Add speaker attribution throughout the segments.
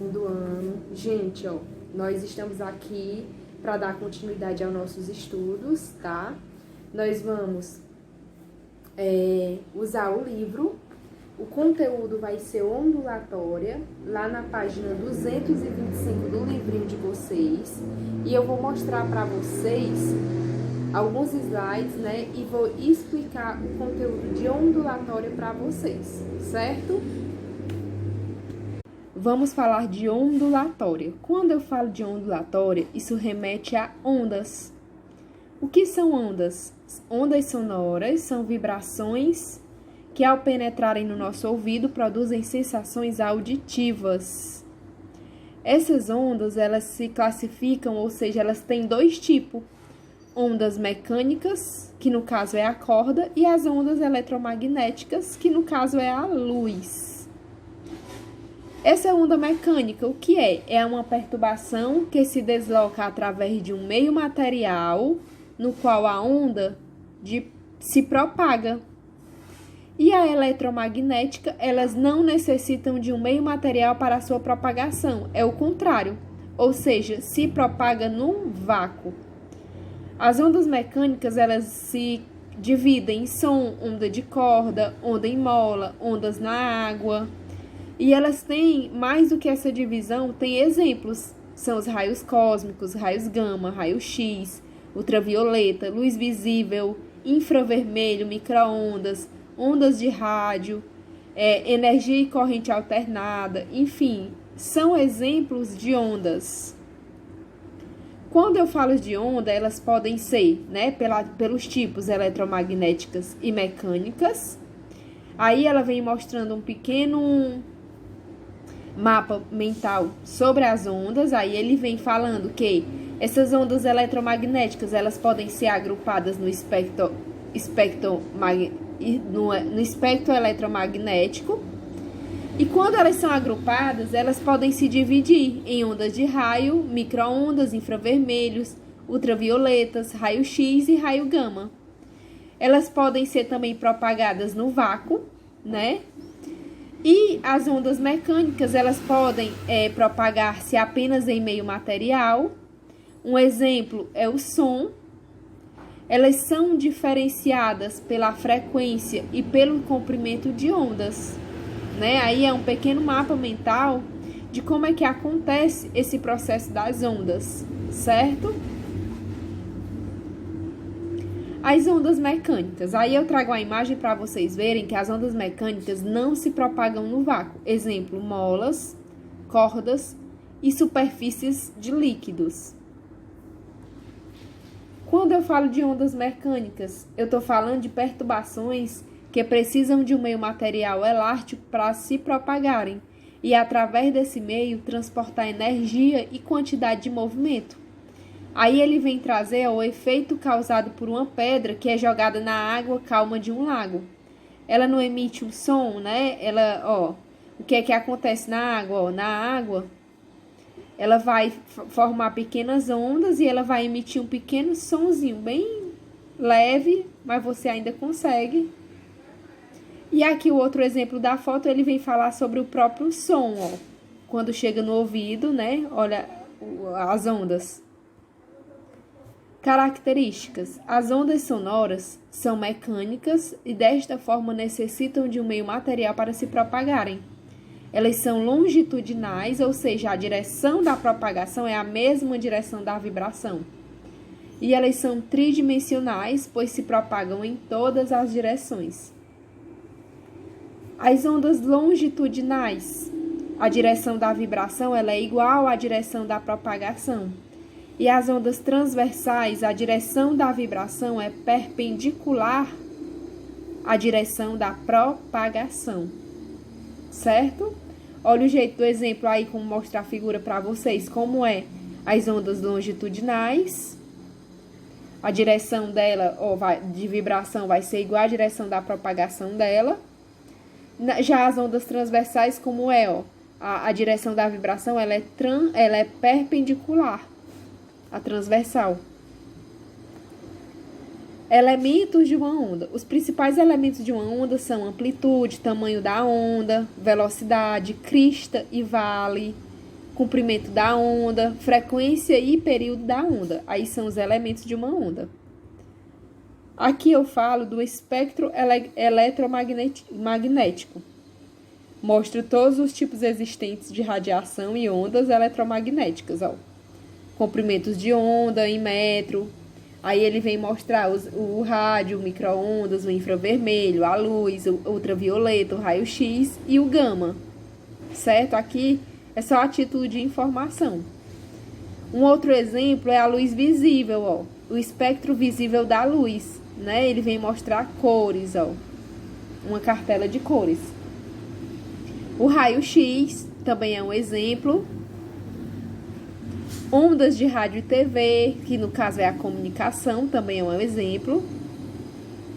Speaker 1: segundo ano. Gente, ó, nós estamos aqui para dar continuidade aos nossos estudos, tá? Nós vamos usar o livro. O conteúdo vai ser ondulatória, lá na página 225 do livrinho de vocês. E eu vou mostrar para vocês alguns slides, né? E vou explicar o conteúdo de ondulatória para vocês, certo? Vamos falar de ondulatória. Quando eu falo de ondulatória, isso remete a ondas. O que são ondas? Ondas sonoras são vibrações que, ao penetrarem no nosso ouvido, produzem sensações auditivas. Essas ondas, elas se classificam, ou seja, elas têm dois tipos. Ondas mecânicas, que no caso é a corda, e as ondas eletromagnéticas, que no caso é a luz. Essa onda mecânica, o que é? É uma perturbação que se desloca através de um meio material no qual a onda se propaga. E a eletromagnética, elas não necessitam de um meio material para a sua propagação. É o contrário, ou seja, se propaga num vácuo. As ondas mecânicas, elas se dividem em som, onda de corda, onda em mola, ondas na água. E elas têm, mais do que essa divisão, tem exemplos. São os raios cósmicos, raios gama, raio-x, ultravioleta, luz visível, infravermelho, micro-ondas, ondas de rádio, energia e corrente alternada, enfim, são exemplos de ondas. Quando eu falo de onda, elas podem ser, né, pelos tipos eletromagnéticas e mecânicas. Aí ela vem mostrando um pequeno mapa mental sobre as ondas. Aí ele vem falando que essas ondas eletromagnéticas, elas podem ser agrupadas no espectro eletromagnético. E quando elas são agrupadas, elas podem se dividir em ondas de raio, micro-ondas, infravermelhos, ultravioletas, raio-x e raio gama. Elas podem ser também propagadas no vácuo, né? E as ondas mecânicas, elas podem propagar-se apenas em meio material. Um exemplo é o som. Elas são diferenciadas pela frequência e pelo comprimento de ondas, né? Aí é um pequeno mapa mental de como é que acontece esse processo das ondas, certo? As ondas mecânicas. Aí eu trago a imagem para vocês verem que as ondas mecânicas não se propagam no vácuo. Exemplo, molas, cordas e superfícies de líquidos. Quando eu falo de ondas mecânicas, eu estou falando de perturbações que precisam de um meio material elástico para se propagarem e, através desse meio, transportar energia e quantidade de movimento. Aí ele vem trazer o efeito causado por uma pedra que é jogada na água calma de um lago. Ela não emite um som, né? O que é que acontece na água? Na água, ela vai formar pequenas ondas e ela vai emitir um pequeno sonzinho bem leve, mas você ainda consegue. E aqui o outro exemplo da foto, ele vem falar sobre o próprio som, ó. Quando chega no ouvido, né? Olha as ondas. Características. As ondas sonoras são mecânicas e desta forma necessitam de um meio material para se propagarem. Elas são longitudinais, ou seja, a direção da propagação é a mesma direção da vibração. E elas são tridimensionais, pois se propagam em todas as direções. As ondas longitudinais, a direção da vibração ela é igual à direção da propagação. E as ondas transversais, a direção da vibração é perpendicular à direção da propagação. Certo? Olha o jeito do exemplo aí, como mostrar a figura para vocês, como é as ondas longitudinais. A direção dela, de vibração, vai ser igual à direção da propagação dela. Já as ondas transversais, como é, a direção da vibração, ela é perpendicular à transversal. Elementos de uma onda. Os principais elementos de uma onda são amplitude, tamanho da onda, velocidade, crista e vale, comprimento da onda, frequência e período da onda. Aí são os elementos de uma onda. Aqui eu falo do espectro eletromagnético. Mostra todos os tipos existentes de radiação e ondas eletromagnéticas, ó. Comprimentos de onda em metro. Aí ele vem mostrar o rádio, o micro-ondas, o infravermelho, a luz, o ultravioleta, o raio-x e o gama. Certo? Aqui é só a título de informação. Um outro exemplo é a luz visível, ó. O espectro visível da luz, né? Ele vem mostrar cores, ó. Uma cartela de cores. O raio-x também é um exemplo. Ondas de rádio e TV, que no caso é a comunicação, também é um exemplo.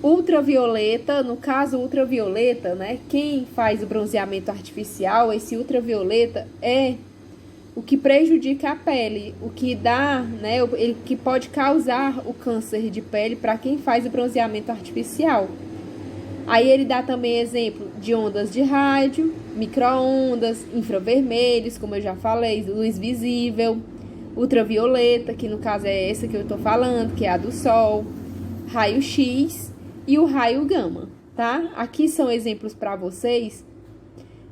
Speaker 1: Ultravioleta, no caso ultravioleta, né? Quem faz o bronzeamento artificial, esse ultravioleta é o que prejudica a pele, o que dá, né? O que pode causar o câncer de pele para quem faz o bronzeamento artificial. Aí ele dá também exemplo de ondas de rádio, micro-ondas, infravermelhos, como eu já falei, luz visível, ultravioleta, que no caso é essa que eu tô falando, que é a do sol, raio-x e o raio gama, tá? Aqui são exemplos para vocês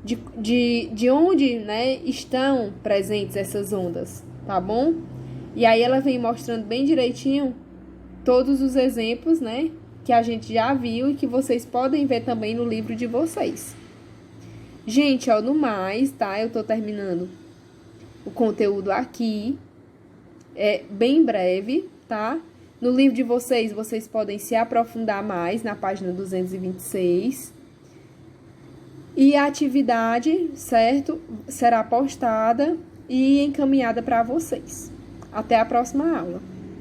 Speaker 1: de onde, né, estão presentes essas ondas, tá bom? E aí ela vem mostrando bem direitinho todos os exemplos, né, que a gente já viu e que vocês podem ver também no livro de vocês. Gente, ó, no mais, tá? Eu tô terminando o conteúdo aqui. É bem breve, tá? No livro de vocês, vocês podem se aprofundar mais na página 226. E a atividade, certo? Será postada e encaminhada para vocês. Até a próxima aula.